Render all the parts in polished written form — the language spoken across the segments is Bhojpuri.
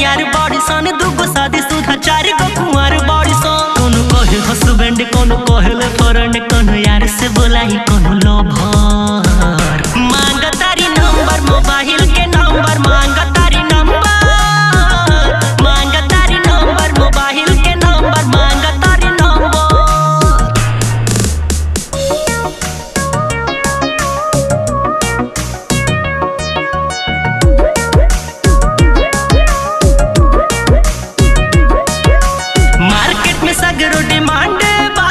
यार बड़ी सन दुगो शादी सुधा चार गो कुंवर बड़ी सन। कोनो कहे हस्बैंड कोनो कहे फ्रेंड कोनो यार से बोलाई कोनो लवर। मांग तारी नंबर मोबाइल के नंबर मांग तारी नंबर। मांग तारी नंबर मोबाइल के नंबर मांग तारी नंबर। मार्केट में सगरो डिमांड बा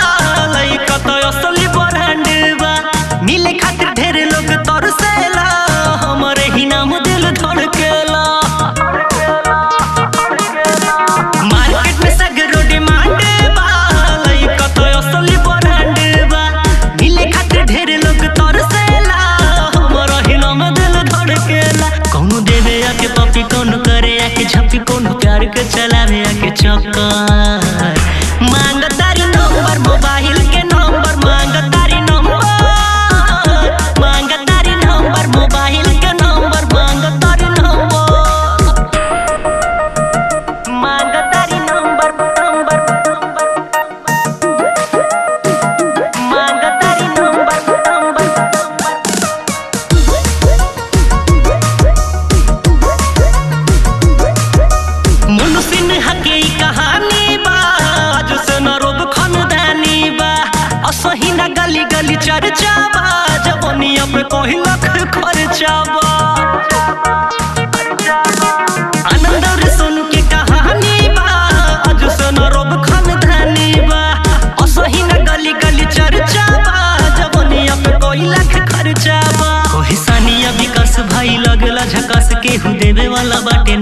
लइका तो असली ब्रांड बा। मिले खातिर ढेर लोग तरसेला हमरे ही नाम दिल धड़केला। मार्केट में सगरो डिमांड बा लइका तो असली ब्रांड बा। मिले खातिर ढेर लोग तरसेला हमरे ही नाम दिल धड़केला। कौनो देवे आके पपी कौनो करे आके झपी कौनो प्यार के चलावे आके चक्कर। मांग तारी नंबर मोबाइल के नंबर मांग तारी नंबर। मांग तारी नंबर मोबाइल के नंबर मांग तारी नंबर। मांग तारी नंबर मांग तारी नंबर मुनसिन हके कहानी बा आज से न रोब खानदानी बा। असही न गली गली चर्चा बा जवनिया पे कोई लख खर्चा बा। आनंद और सोनू के कहानी बा आज से न रोब खानदानी बा। असही न गली गली चर्चा बा जवनिया पे कोई लख खर्चा बा। कोई सानिया विकास भाई लगला झकास केहू देवे वाला बाटे